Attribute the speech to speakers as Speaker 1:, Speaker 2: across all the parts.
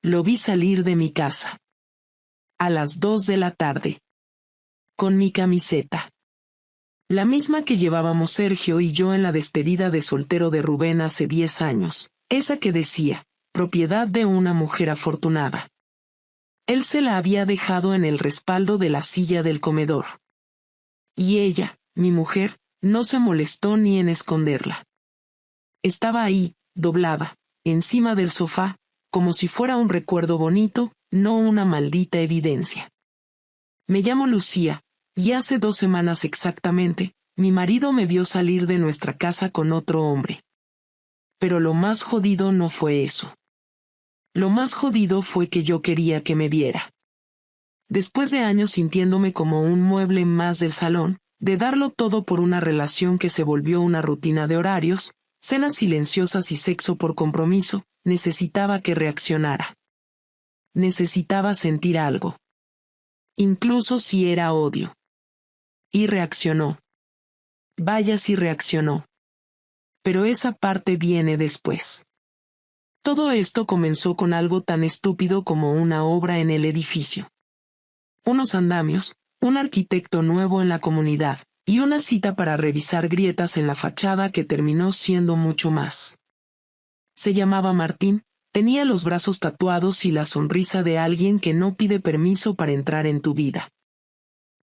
Speaker 1: Lo vi salir de mi casa. A las 2 de la tarde. Con mi camiseta. La misma que llevábamos Sergio y yo en la despedida de soltero de Rubén hace 10 años. Esa que decía, propiedad de una mujer afortunada. Él se la había dejado en el respaldo de la silla del comedor. Y ella, mi mujer, no se molestó ni en esconderla. Estaba ahí, doblada, encima del sofá, como si fuera un recuerdo bonito, no una maldita evidencia. Me llamo Lucía, y hace 2 semanas exactamente, mi marido me vio salir de nuestra casa con otro hombre. Pero lo más jodido no fue eso. Lo más jodido fue que yo quería que me viera. Después de años sintiéndome como un mueble más del salón, de darlo todo por una relación que se volvió una rutina de horarios, cenas silenciosas y sexo por compromiso, necesitaba que reaccionara. Necesitaba sentir algo. Incluso si era odio. Y reaccionó. Vaya si reaccionó. Pero esa parte viene después. Todo esto comenzó con algo tan estúpido como una obra en el edificio. Unos andamios, un arquitecto nuevo en la comunidad, y una cita para revisar grietas en la fachada que terminó siendo mucho más. Se llamaba Martín, tenía los brazos tatuados y la sonrisa de alguien que no pide permiso para entrar en tu vida.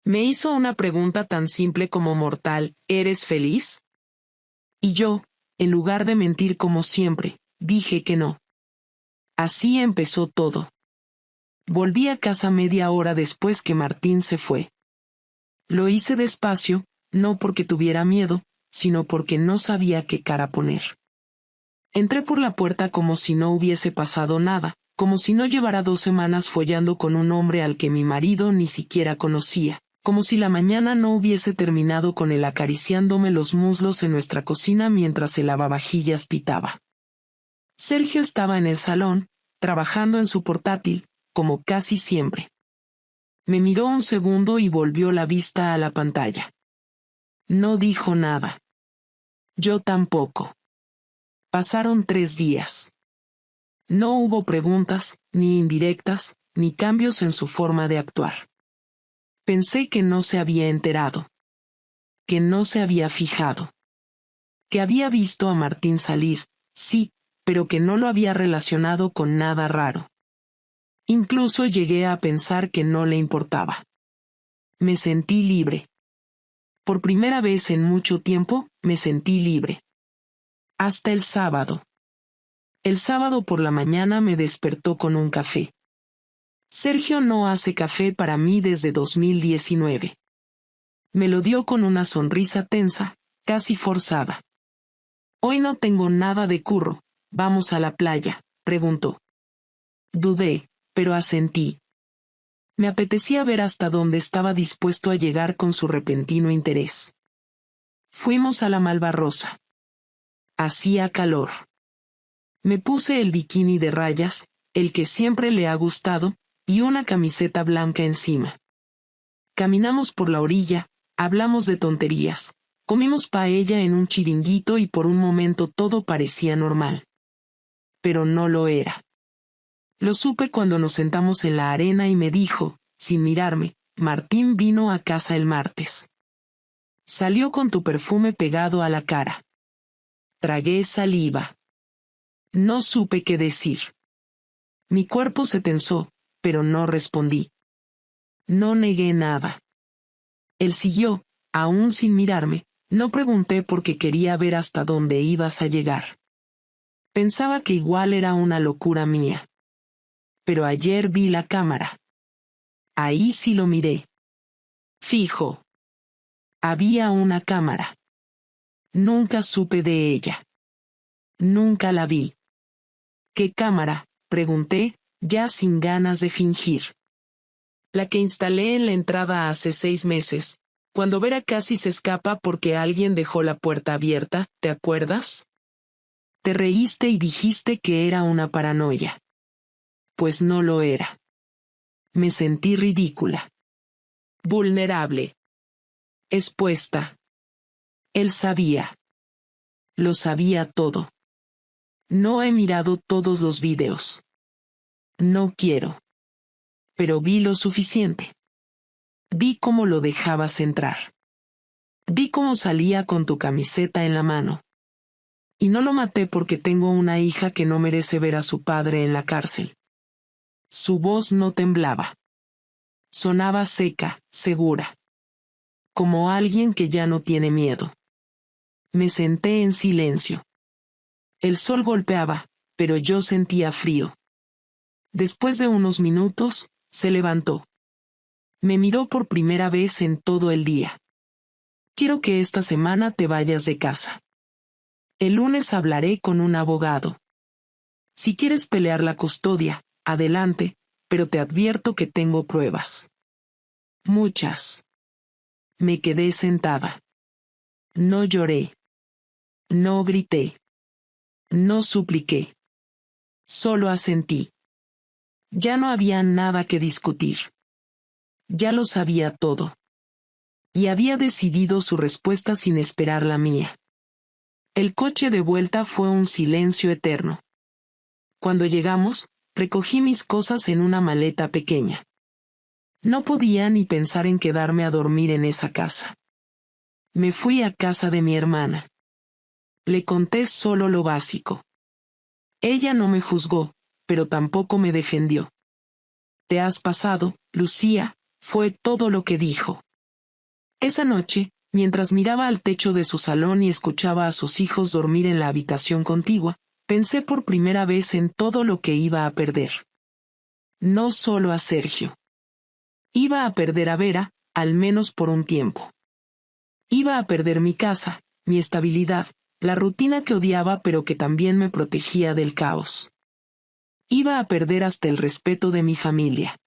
Speaker 1: Me hizo una pregunta tan simple como mortal, ¿eres feliz? Y yo, en lugar de mentir como siempre, dije que no. Así empezó todo. Volví a casa media hora después que Martín se fue. Lo hice despacio, no porque tuviera miedo, sino porque no sabía qué cara poner. Entré por la puerta como si no hubiese pasado nada, como si no llevara 2 semanas follando con un hombre al que mi marido ni siquiera conocía, como si la mañana no hubiese terminado con él acariciándome los muslos en nuestra cocina mientras el lavavajillas pitaba. Sergio estaba en el salón, trabajando en su portátil, como casi siempre. Me miró un segundo y volvió la vista a la pantalla. No dijo nada. Yo tampoco. Pasaron 3 días. No hubo preguntas, ni indirectas, ni cambios en su forma de actuar. Pensé que no se había enterado. Que no se había fijado. Que había visto a Martín salir, sí, pero que no lo había relacionado con nada raro. Incluso llegué a pensar que no le importaba. Me sentí libre. Por primera vez en mucho tiempo, me sentí libre. Hasta el sábado. El sábado por la mañana me despertó con un café. Sergio no hace café para mí desde 2019. Me lo dio con una sonrisa tensa, casi forzada. Hoy no tengo nada de curro, ¿vamos a la playa?, preguntó. Dudé, pero asentí. Me apetecía ver hasta dónde estaba dispuesto a llegar con su repentino interés. Fuimos a la Malvarrosa. Hacía calor. Me puse el bikini de rayas, el que siempre le ha gustado, y una camiseta blanca encima. Caminamos por la orilla, hablamos de tonterías, comimos paella en un chiringuito y por un momento todo parecía normal. Pero no lo era. Lo supe cuando nos sentamos en la arena y me dijo, sin mirarme, Martín vino a casa el martes. Salió con tu perfume pegado a la cara. Tragué saliva. No supe qué decir. Mi cuerpo se tensó, pero no respondí. No negué nada. Él siguió, aún sin mirarme, no pregunté porque quería ver hasta dónde ibas a llegar. Pensaba que igual era una locura mía. Pero ayer vi la cámara. Ahí sí lo miré. Fijo. Había una cámara. Nunca supe de ella. Nunca la vi. ¿Qué cámara?, pregunté, ya sin ganas de fingir. La que instalé en la entrada hace 6 meses, cuando Vera casi se escapa porque alguien dejó la puerta abierta, ¿te acuerdas? Te reíste y dijiste que era una paranoia. Pues no lo era. Me sentí ridícula. Vulnerable. Expuesta. Él sabía. Lo sabía todo. No he mirado todos los videos. No quiero. Pero vi lo suficiente. Vi cómo lo dejabas entrar. Vi cómo salía con tu camiseta en la mano. Y no lo maté porque tengo una hija que no merece ver a su padre en la cárcel. Su voz no temblaba. Sonaba seca, segura. Como alguien que ya no tiene miedo. Me senté en silencio. El sol golpeaba, pero yo sentía frío. Después de unos minutos, se levantó. Me miró por primera vez en todo el día. Quiero que esta semana te vayas de casa. El lunes hablaré con un abogado. Si quieres pelear la custodia, adelante, pero te advierto que tengo pruebas. Muchas. Me quedé sentada. No lloré. No grité. No supliqué. Solo asentí. Ya no había nada que discutir. Ya lo sabía todo. Y había decidido su respuesta sin esperar la mía. El coche de vuelta fue un silencio eterno. Cuando llegamos, recogí mis cosas en una maleta pequeña. No podía ni pensar en quedarme a dormir en esa casa. Me fui a casa de mi hermana. Le conté solo lo básico. Ella no me juzgó, pero tampoco me defendió. Te has pasado, Lucía, fue todo lo que dijo. Esa noche, mientras miraba al techo de su salón y escuchaba a sus hijos dormir en la habitación contigua, pensé por primera vez en todo lo que iba a perder. No solo a Sergio. Iba a perder a Vera, al menos por un tiempo. Iba a perder mi casa, mi estabilidad, la rutina que odiaba pero que también me protegía del caos. Iba a perder hasta el respeto de mi familia.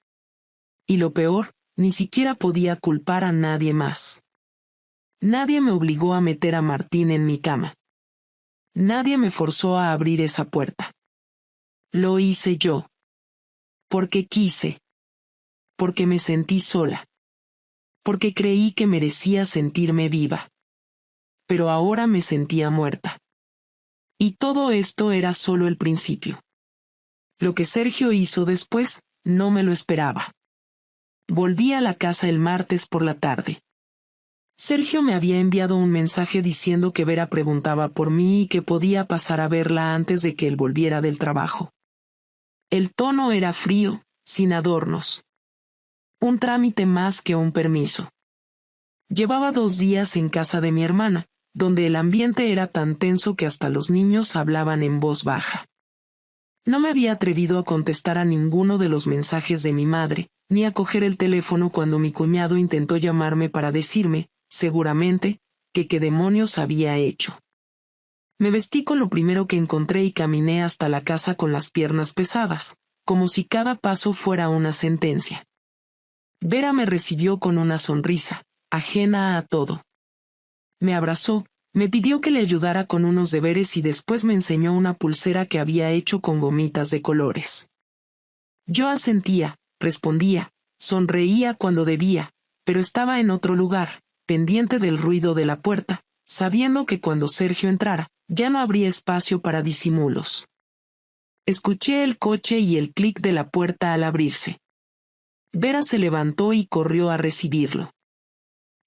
Speaker 1: Y lo peor, ni siquiera podía culpar a nadie más. Nadie me obligó a meter a Martín en mi cama. Nadie me forzó a abrir esa puerta. Lo hice yo. Porque quise. Porque me sentí sola. Porque creí que merecía sentirme viva. Pero ahora me sentía muerta. Y todo esto era solo el principio. Lo que Sergio hizo después, no me lo esperaba. Volví a la casa el martes por la tarde. Sergio me había enviado un mensaje diciendo que Vera preguntaba por mí y que podía pasar a verla antes de que él volviera del trabajo. El tono era frío, sin adornos. Un trámite más que un permiso. Llevaba 2 días en casa de mi hermana, donde el ambiente era tan tenso que hasta los niños hablaban en voz baja. No me había atrevido a contestar a ninguno de los mensajes de mi madre, ni a coger el teléfono cuando mi cuñado intentó llamarme para decirme, seguramente, que qué demonios había hecho. Me vestí con lo primero que encontré y caminé hasta la casa con las piernas pesadas, como si cada paso fuera una sentencia. Vera me recibió con una sonrisa, ajena a todo. Me abrazó, me pidió que le ayudara con unos deberes y después me enseñó una pulsera que había hecho con gomitas de colores. Yo asentía, respondía, sonreía cuando debía, pero estaba en otro lugar, pendiente del ruido de la puerta, sabiendo que cuando Sergio entrara, ya no habría espacio para disimulos. Escuché el coche y el clic de la puerta al abrirse. Vera se levantó y corrió a recibirlo.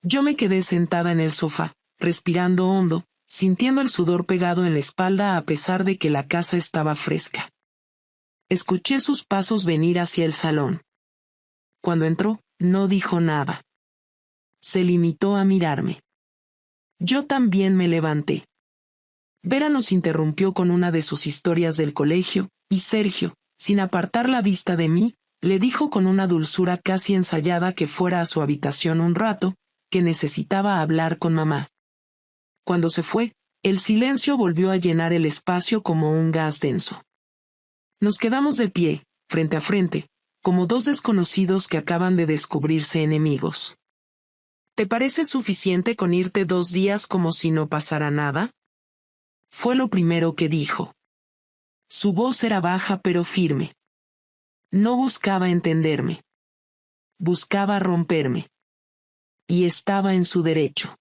Speaker 1: Yo me quedé sentada en el sofá, respirando hondo, sintiendo el sudor pegado en la espalda a pesar de que la casa estaba fresca. Escuché sus pasos venir hacia el salón. Cuando entró, no dijo nada. Se limitó a mirarme. Yo también me levanté. Vera nos interrumpió con una de sus historias del colegio, y Sergio, sin apartar la vista de mí, le dijo con una dulzura casi ensayada que fuera a su habitación un rato, que necesitaba hablar con mamá. Cuando se fue, el silencio volvió a llenar el espacio como un gas denso. Nos quedamos de pie, frente a frente, como 2 desconocidos que acaban de descubrirse enemigos. ¿Te parece suficiente con irte 2 días como si no pasara nada? Fue lo primero que dijo. Su voz era baja pero firme. No buscaba entenderme. Buscaba romperme. Y estaba en su derecho.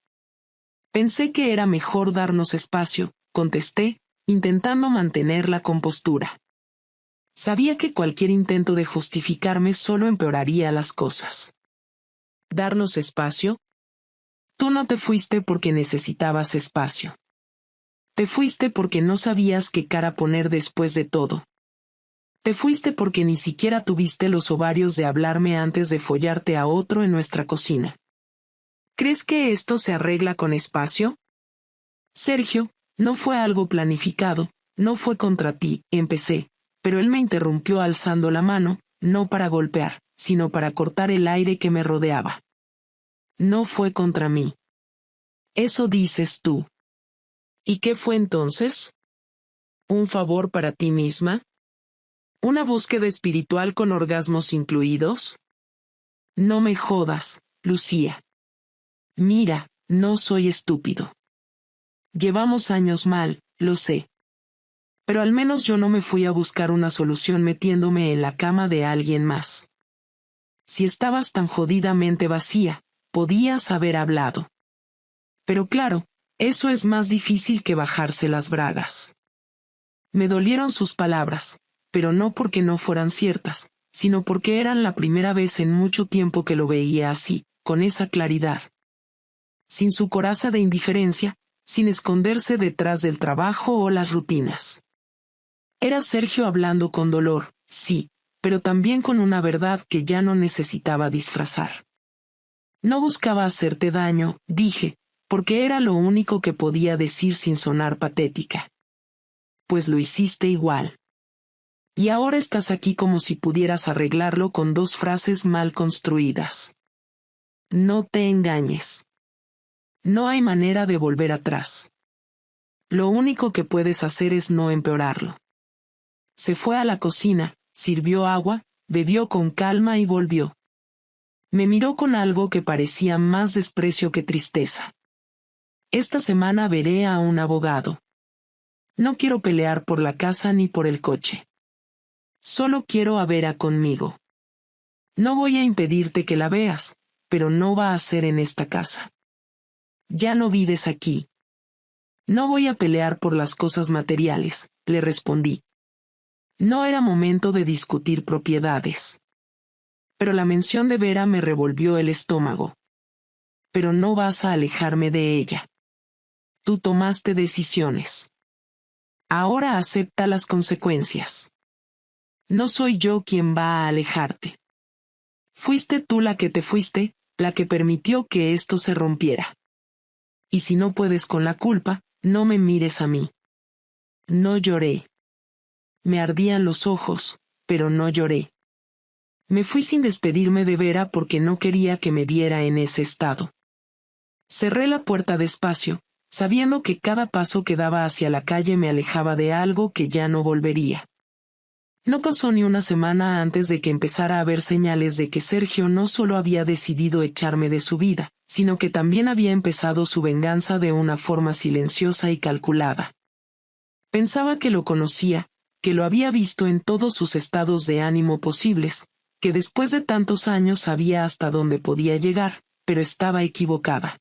Speaker 1: Pensé que era mejor darnos espacio, contesté, intentando mantener la compostura. Sabía que cualquier intento de justificarme solo empeoraría las cosas. ¿Darnos espacio? Tú no te fuiste porque necesitabas espacio. Te fuiste porque no sabías qué cara poner después de todo. Te fuiste porque ni siquiera tuviste los ovarios de hablarme antes de follarte a otro en nuestra cocina. ¿Crees que esto se arregla con espacio? Sergio, no fue algo planificado, no fue contra ti, empecé, pero él me interrumpió alzando la mano, no para golpear, sino para cortar el aire que me rodeaba. No fue contra mí. Eso dices tú. ¿Y qué fue entonces? ¿Un favor para ti misma? ¿Una búsqueda espiritual con orgasmos incluidos? No me jodas, Lucía. Mira, no soy estúpido. Llevamos años mal, lo sé. Pero al menos yo no me fui a buscar una solución metiéndome en la cama de alguien más. Si estabas tan jodidamente vacía, podías haber hablado. Pero claro, eso es más difícil que bajarse las bragas. Me dolieron sus palabras, pero no porque no fueran ciertas, sino porque eran la primera vez en mucho tiempo que lo veía así, con esa claridad. Sin su coraza de indiferencia, sin esconderse detrás del trabajo o las rutinas. Era Sergio hablando con dolor, sí, pero también con una verdad que ya no necesitaba disfrazar. No buscaba hacerte daño, dije, porque era lo único que podía decir sin sonar patética. Pues lo hiciste igual. Y ahora estás aquí como si pudieras arreglarlo con 2 frases mal construidas. No te engañes. No hay manera de volver atrás. Lo único que puedes hacer es no empeorarlo. Se fue a la cocina, sirvió agua, bebió con calma y volvió. Me miró con algo que parecía más desprecio que tristeza. Esta semana veré a un abogado. No quiero pelear por la casa ni por el coche. Solo quiero a Vera conmigo. No voy a impedirte que la veas, pero no va a ser en esta casa. Ya no vives aquí. No voy a pelear por las cosas materiales, le respondí. No era momento de discutir propiedades. Pero la mención de Vera me revolvió el estómago. Pero no vas a alejarme de ella. Tú tomaste decisiones. Ahora acepta las consecuencias. No soy yo quien va a alejarte. Fuiste tú la que te fuiste, la que permitió que esto se rompiera. Y si no puedes con la culpa, no me mires a mí. No lloré. Me ardían los ojos, pero no lloré. Me fui sin despedirme de Vera porque no quería que me viera en ese estado. Cerré la puerta despacio, sabiendo que cada paso que daba hacia la calle me alejaba de algo que ya no volvería. No pasó ni una semana antes de que empezara a haber señales de que Sergio no solo había decidido echarme de su vida, sino que también había empezado su venganza de una forma silenciosa y calculada. Pensaba que lo conocía, que lo había visto en todos sus estados de ánimo posibles, que después de tantos años sabía hasta dónde podía llegar, pero estaba equivocada.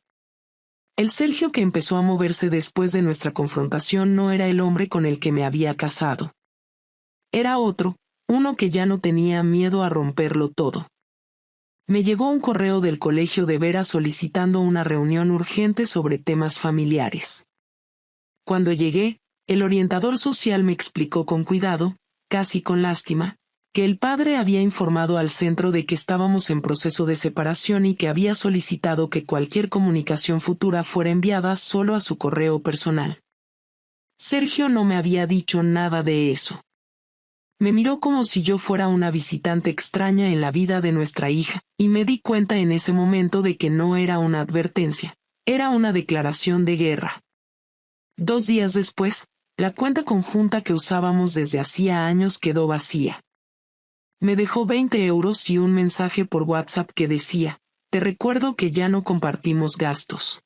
Speaker 1: El Sergio que empezó a moverse después de nuestra confrontación no era el hombre con el que me había casado. Era otro, uno que ya no tenía miedo a romperlo todo. Me llegó un correo del colegio de Vera solicitando una reunión urgente sobre temas familiares. Cuando llegué, el orientador social me explicó con cuidado, casi con lástima, que el padre había informado al centro de que estábamos en proceso de separación y que había solicitado que cualquier comunicación futura fuera enviada solo a su correo personal. Sergio no me había dicho nada de eso. Me miró como si yo fuera una visitante extraña en la vida de nuestra hija, y me di cuenta en ese momento de que no era una advertencia, era una declaración de guerra. 2 días después, la cuenta conjunta que usábamos desde hacía años quedó vacía. Me dejó 20 euros y un mensaje por WhatsApp que decía, te recuerdo que ya no compartimos gastos.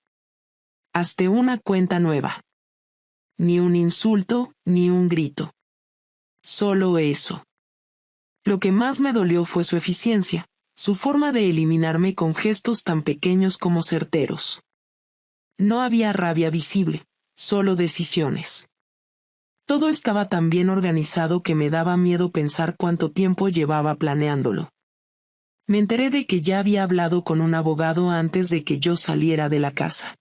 Speaker 1: Hazte una cuenta nueva. Ni un insulto, ni un grito. Solo eso. Lo que más me dolió fue su eficiencia, su forma de eliminarme con gestos tan pequeños como certeros. No había rabia visible, solo decisiones. Todo estaba tan bien organizado que me daba miedo pensar cuánto tiempo llevaba planeándolo. Me enteré de que ya había hablado con un abogado antes de que yo saliera de la casa.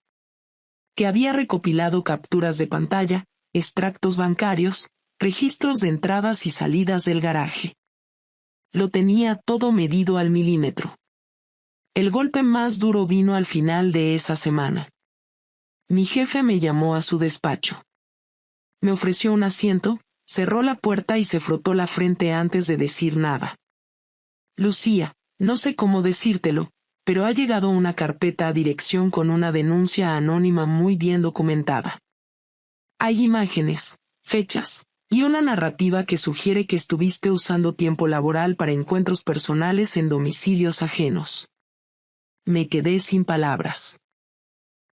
Speaker 1: Que había recopilado capturas de pantalla, extractos bancarios, registros de entradas y salidas del garaje. Lo tenía todo medido al milímetro. El golpe más duro vino al final de esa semana. Mi jefe me llamó a su despacho. Me ofreció un asiento, cerró la puerta y se frotó la frente antes de decir nada. Lucía, no sé cómo decírtelo, pero ha llegado una carpeta a dirección con una denuncia anónima muy bien documentada. Hay imágenes, fechas, y una narrativa que sugiere que estuviste usando tiempo laboral para encuentros personales en domicilios ajenos. Me quedé sin palabras.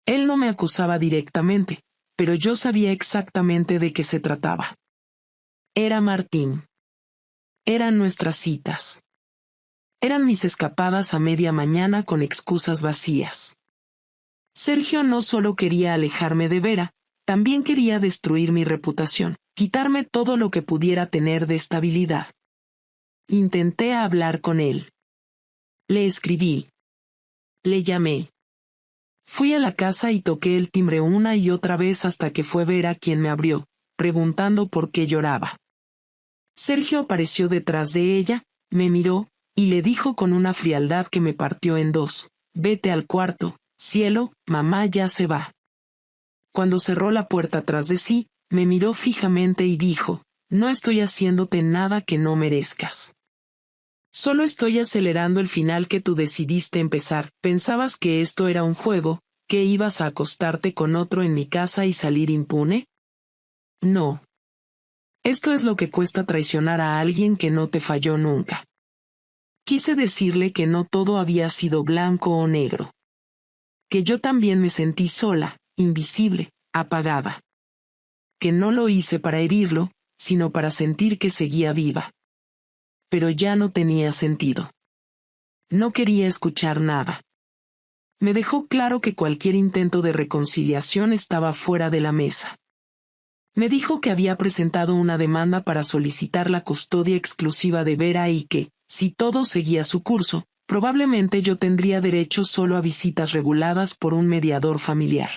Speaker 1: Él no me acusaba directamente, pero yo sabía exactamente de qué se trataba. Era Martín. Eran nuestras citas. Eran mis escapadas a media mañana con excusas vacías. Sergio no solo quería alejarme de Vera, también quería destruir mi reputación, quitarme todo lo que pudiera tener de estabilidad. Intenté hablar con él. Le escribí. Le llamé. Fui a la casa y toqué el timbre una y otra vez hasta que fue Vera quien me abrió, preguntando por qué lloraba. Sergio apareció detrás de ella, me miró, y le dijo con una frialdad que me partió en dos: «Vete al cuarto, cielo, mamá ya se va». Cuando cerró la puerta tras de sí, me miró fijamente y dijo: «No estoy haciéndote nada que no merezcas. Solo estoy acelerando el final que tú decidiste empezar. ¿Pensabas que esto era un juego, que ibas a acostarte con otro en mi casa y salir impune? No. Esto es lo que cuesta traicionar a alguien que no te falló nunca». Quise decirle que no todo había sido blanco o negro. Que yo también me sentí sola, invisible, apagada. Que no lo hice para herirlo, sino para sentir que seguía viva. Pero ya no tenía sentido. No quería escuchar nada. Me dejó claro que cualquier intento de reconciliación estaba fuera de la mesa. Me dijo que había presentado una demanda para solicitar la custodia exclusiva de Vera y que, si todo seguía su curso, probablemente yo tendría derecho solo a visitas reguladas por un mediador familiar.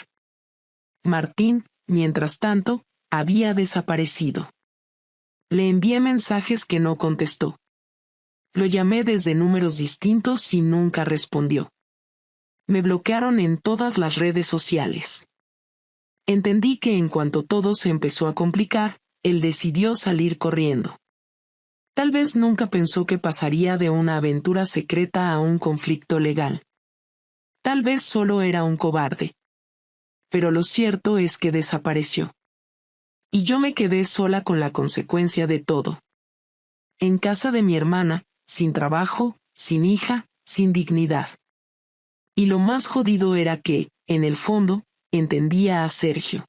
Speaker 1: Martín, mientras tanto, había desaparecido. Le envié mensajes que no contestó. Lo llamé desde números distintos y nunca respondió. Me bloquearon en todas las redes sociales. Entendí que en cuanto todo se empezó a complicar, él decidió salir corriendo. Tal vez nunca pensó que pasaría de una aventura secreta a un conflicto legal. Tal vez solo era un cobarde. Pero lo cierto es que desapareció. Y yo me quedé sola con la consecuencia de todo. En casa de mi hermana, sin trabajo, sin hija, sin dignidad. Y lo más jodido era que, en el fondo, entendía a Sergio.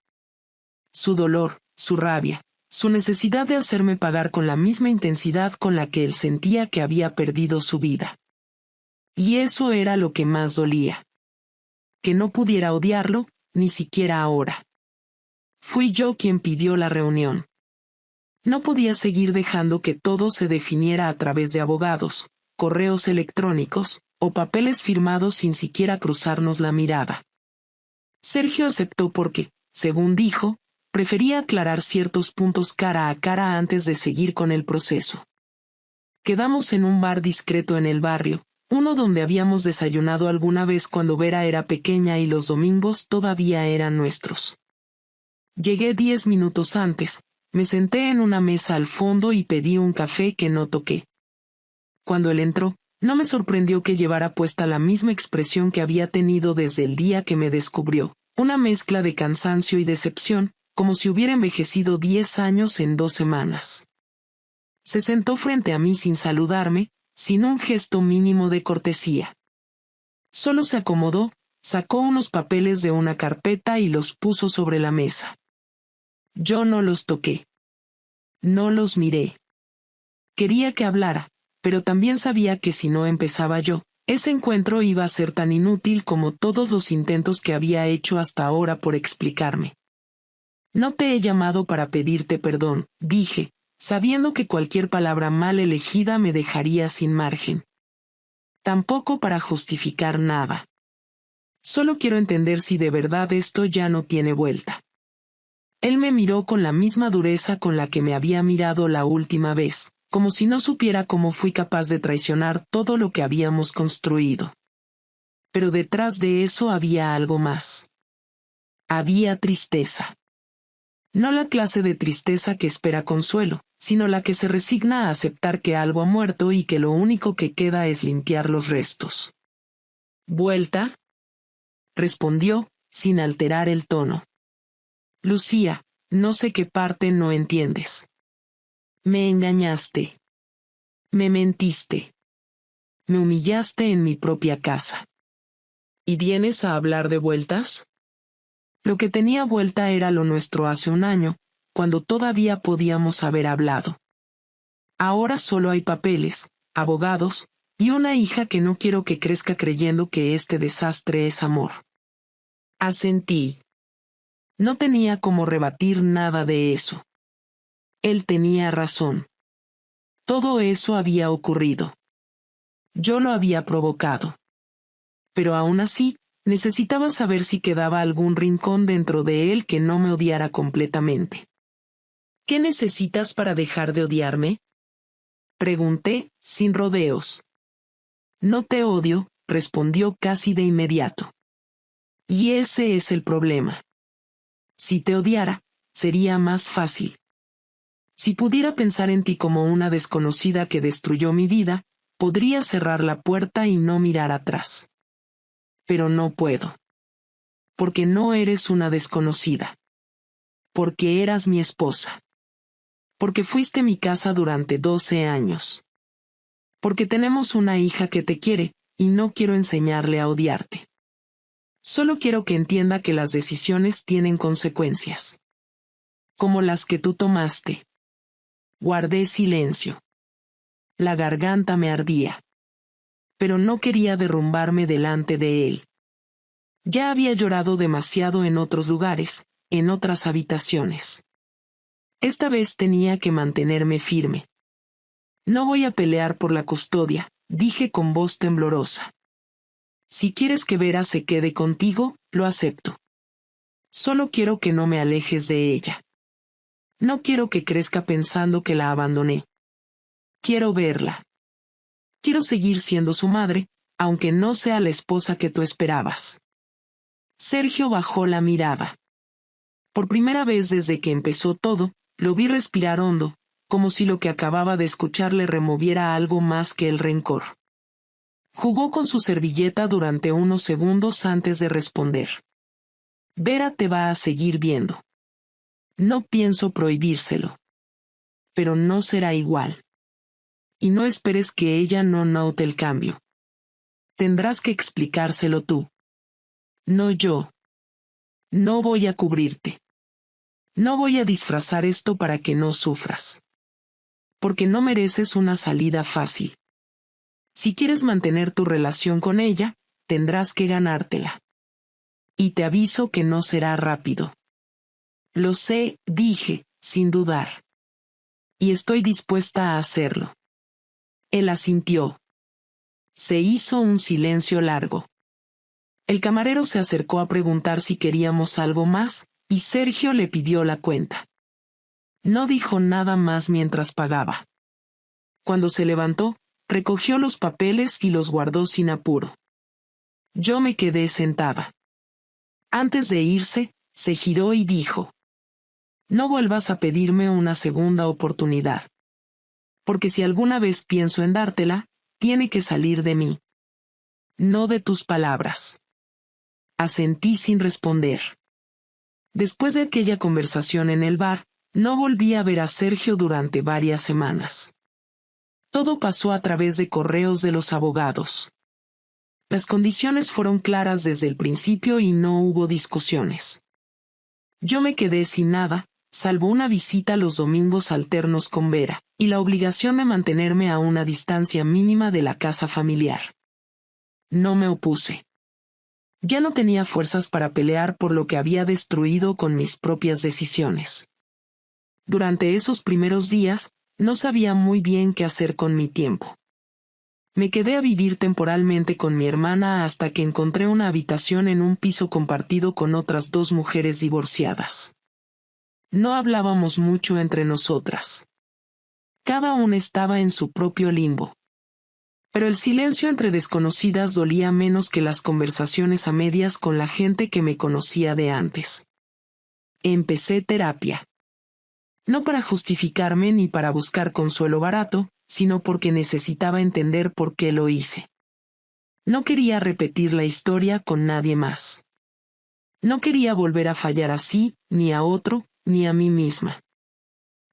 Speaker 1: Su dolor, su rabia, su necesidad de hacerme pagar con la misma intensidad con la que él sentía que había perdido su vida. Y eso era lo que más dolía. Que no pudiera odiarlo, ni siquiera ahora. Fui yo quien pidió la reunión. No podía seguir dejando que todo se definiera a través de abogados, correos electrónicos, o papeles firmados sin siquiera cruzarnos la mirada. Sergio aceptó porque, según dijo, prefería aclarar ciertos puntos cara a cara antes de seguir con el proceso. Quedamos en un bar discreto en el barrio, uno donde habíamos desayunado alguna vez cuando Vera era pequeña y los domingos todavía eran nuestros. Llegué 10 minutos antes, me senté en una mesa al fondo y pedí un café que no toqué. Cuando él entró, no me sorprendió que llevara puesta la misma expresión que había tenido desde el día que me descubrió, una mezcla de cansancio y decepción, como si hubiera envejecido 10 años en 2 semanas. Se sentó frente a mí sin saludarme, sin un gesto mínimo de cortesía. Solo se acomodó, sacó unos papeles de una carpeta y los puso sobre la mesa. Yo no los toqué. No los miré. Quería que hablara, pero también sabía que si no empezaba yo, ese encuentro iba a ser tan inútil como todos los intentos que había hecho hasta ahora por explicarme. No te he llamado para pedirte perdón, dije, sabiendo que cualquier palabra mal elegida me dejaría sin margen. Tampoco para justificar nada. Solo quiero entender si de verdad esto ya no tiene vuelta. Él me miró con la misma dureza con la que me había mirado la última vez, como si no supiera cómo fui capaz de traicionar todo lo que habíamos construido. Pero detrás de eso había algo más. Había tristeza. No la clase de tristeza que espera consuelo, sino la que se resigna a aceptar que algo ha muerto y que lo único que queda es limpiar los restos. ¿Vuelta? Respondió, sin alterar el tono. Lucía, no sé qué parte no entiendes. Me engañaste. Me mentiste. Me humillaste en mi propia casa. ¿Y vienes a hablar de vueltas? Lo que tenía vuelta era lo nuestro hace un año, cuando todavía podíamos haber hablado. Ahora solo hay papeles, abogados, y una hija que no quiero que crezca creyendo que este desastre es amor. Asentí. No tenía cómo rebatir nada de eso. Él tenía razón. Todo eso había ocurrido. Yo lo había provocado. Pero aún así, necesitaba saber si quedaba algún rincón dentro de él que no me odiara completamente. ¿Qué necesitas para dejar de odiarme? Pregunté, sin rodeos. No te odio, respondió casi de inmediato. Y ese es el problema. Si te odiara, sería más fácil. Si pudiera pensar en ti como una desconocida que destruyó mi vida, podría cerrar la puerta y no mirar atrás. Pero no puedo. Porque no eres una desconocida. Porque eras mi esposa. Porque fuiste mi casa durante 12 años. Porque tenemos una hija que te quiere, y no quiero enseñarle a odiarte. Solo quiero que entienda que las decisiones tienen consecuencias. Como las que tú tomaste. Guardé silencio. La garganta me ardía. Pero no quería derrumbarme delante de él. Ya había llorado demasiado en otros lugares, en otras habitaciones. Esta vez tenía que mantenerme firme. No voy a pelear por la custodia, dije con voz temblorosa. Si quieres que Vera se quede contigo, lo acepto. Solo quiero que no me alejes de ella. No quiero que crezca pensando que la abandoné. Quiero verla. Quiero seguir siendo su madre, aunque no sea la esposa que tú esperabas. Sergio bajó la mirada. Por primera vez desde que empezó todo, lo vi respirar hondo, como si lo que acababa de escuchar le removiera algo más que el rencor. Jugó con su servilleta durante unos segundos antes de responder. Vera te va a seguir viendo. No pienso prohibírselo. Pero no será igual. Y no esperes que ella no note el cambio. Tendrás que explicárselo tú. No yo. No voy a cubrirte. No voy a disfrazar esto para que no sufras. Porque no mereces una salida fácil. Si quieres mantener tu relación con ella, tendrás que ganártela. Y te aviso que no será rápido. Lo sé, dije, sin dudar. Y estoy dispuesta a hacerlo. Él asintió. Se hizo un silencio largo. El camarero se acercó a preguntar si queríamos algo más, y Sergio le pidió la cuenta. No dijo nada más mientras pagaba. Cuando se levantó, recogió los papeles y los guardó sin apuro. Yo me quedé sentada. Antes de irse, se giró y dijo: No vuelvas a pedirme una segunda oportunidad. Porque si alguna vez pienso en dártela, tiene que salir de mí. No de tus palabras. Asentí sin responder. Después de aquella conversación en el bar, no volví a ver a Sergio durante varias semanas. Todo pasó a través de correos de los abogados. Las condiciones fueron claras desde el principio y no hubo discusiones. Yo me quedé sin nada, salvo una visita los domingos alternos con Vera, y la obligación de mantenerme a una distancia mínima de la casa familiar. No me opuse. Ya no tenía fuerzas para pelear por lo que había destruido con mis propias decisiones. Durante esos primeros días, no sabía muy bien qué hacer con mi tiempo. Me quedé a vivir temporalmente con mi hermana hasta que encontré una habitación en un piso compartido con otras 2 mujeres divorciadas. No hablábamos mucho entre nosotras. Cada una estaba en su propio limbo. Pero el silencio entre desconocidas dolía menos que las conversaciones a medias con la gente que me conocía de antes. Empecé terapia. No para justificarme ni para buscar consuelo barato, sino porque necesitaba entender por qué lo hice. No quería repetir la historia con nadie más. No quería volver a fallar así, ni a otro, ni a mí misma.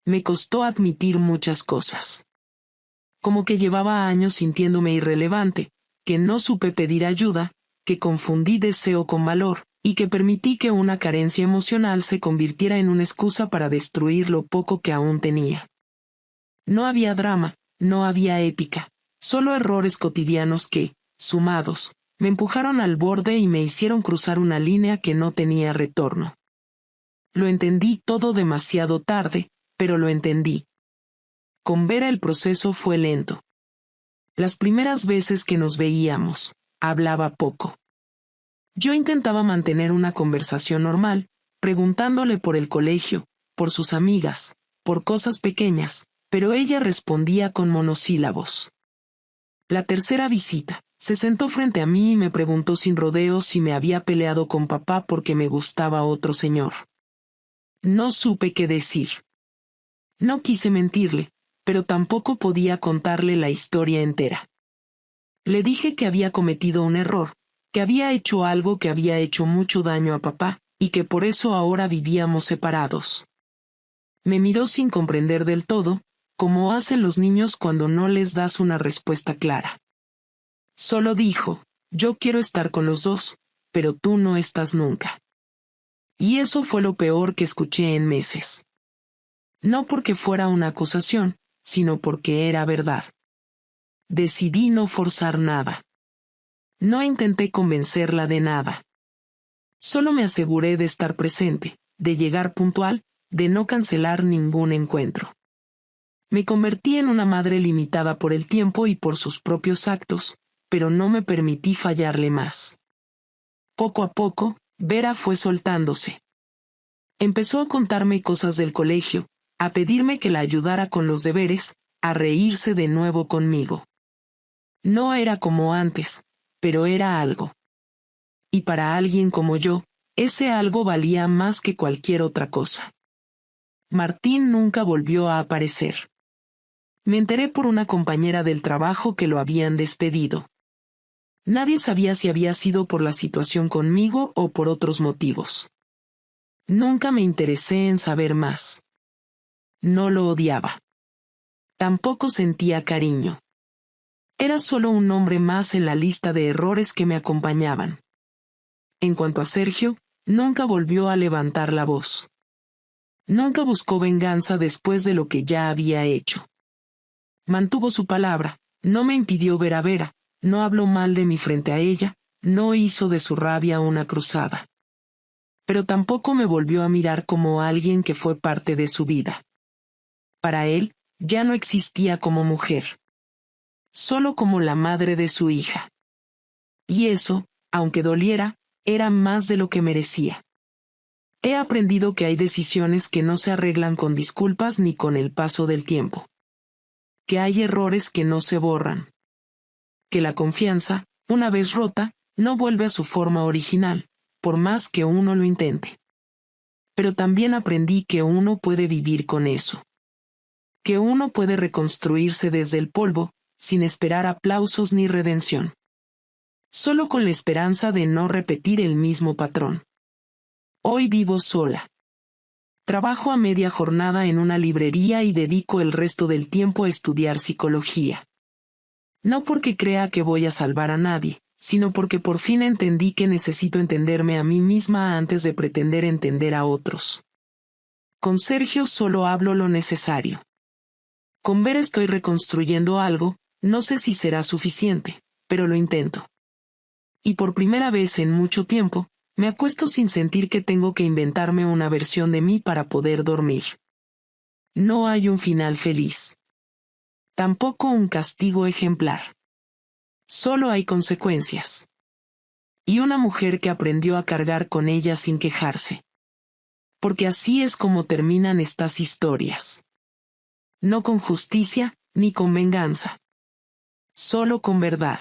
Speaker 1: Me costó admitir muchas cosas. Como que llevaba años sintiéndome irrelevante, que no supe pedir ayuda, que confundí deseo con valor, y que permití que una carencia emocional se convirtiera en una excusa para destruir lo poco que aún tenía. No había drama, no había épica, solo errores cotidianos que, sumados, me empujaron al borde y me hicieron cruzar una línea que no tenía retorno. Lo entendí todo demasiado tarde, pero lo entendí. Con Vera el proceso fue lento. Las primeras veces que nos veíamos, hablaba poco. Yo intentaba mantener una conversación normal, preguntándole por el colegio, por sus amigas, por cosas pequeñas, pero ella respondía con monosílabos. La tercera visita, se sentó frente a mí y me preguntó sin rodeos si me había peleado con papá porque me gustaba otro señor. No supe qué decir. No quise mentirle, pero tampoco podía contarle la historia entera. Le dije que había cometido un error, que había hecho algo que había hecho mucho daño a papá, y que por eso ahora vivíamos separados. Me miró sin comprender del todo, como hacen los niños cuando no les das una respuesta clara. Solo dijo, yo quiero estar con los dos, pero tú no estás nunca. Y eso fue lo peor que escuché en meses. No porque fuera una acusación, sino porque era verdad. Decidí no forzar nada. No intenté convencerla de nada. Solo me aseguré de estar presente, de llegar puntual, de no cancelar ningún encuentro. Me convertí en una madre limitada por el tiempo y por sus propios actos, pero no me permití fallarle más. Poco a poco, Vera fue soltándose. Empezó a contarme cosas del colegio, a pedirme que la ayudara con los deberes, a reírse de nuevo conmigo. No era como antes, pero era algo. Y para alguien como yo, ese algo valía más que cualquier otra cosa. Martín nunca volvió a aparecer. Me enteré por una compañera del trabajo que lo habían despedido. Nadie sabía si había sido por la situación conmigo o por otros motivos. Nunca me interesé en saber más. No lo odiaba. Tampoco sentía cariño. Era solo un nombre más en la lista de errores que me acompañaban. En cuanto a Sergio, nunca volvió a levantar la voz. Nunca buscó venganza después de lo que ya había hecho. Mantuvo su palabra, no me impidió ver a Vera, no habló mal de mí frente a ella, no hizo de su rabia una cruzada. Pero tampoco me volvió a mirar como alguien que fue parte de su vida. Para él, ya no existía como mujer. Solo como la madre de su hija. Y eso, aunque doliera, era más de lo que merecía. He aprendido que hay decisiones que no se arreglan con disculpas ni con el paso del tiempo. Que hay errores que no se borran. Que la confianza, una vez rota, no vuelve a su forma original, por más que uno lo intente. Pero también aprendí que uno puede vivir con eso. Que uno puede reconstruirse desde el polvo, sin esperar aplausos ni redención. Solo con la esperanza de no repetir el mismo patrón. Hoy vivo sola. Trabajo a media jornada en una librería y dedico el resto del tiempo a estudiar psicología. No porque crea que voy a salvar a nadie, sino porque por fin entendí que necesito entenderme a mí misma antes de pretender entender a otros. Con Sergio solo hablo lo necesario. Con Vera estoy reconstruyendo algo, no sé si será suficiente, pero lo intento. Y por primera vez en mucho tiempo, me acuesto sin sentir que tengo que inventarme una versión de mí para poder dormir. No hay un final feliz. Tampoco un castigo ejemplar. Solo hay consecuencias. Y una mujer que aprendió a cargar con ellas sin quejarse. Porque así es como terminan estas historias. No con justicia, ni con venganza. Solo con verdad.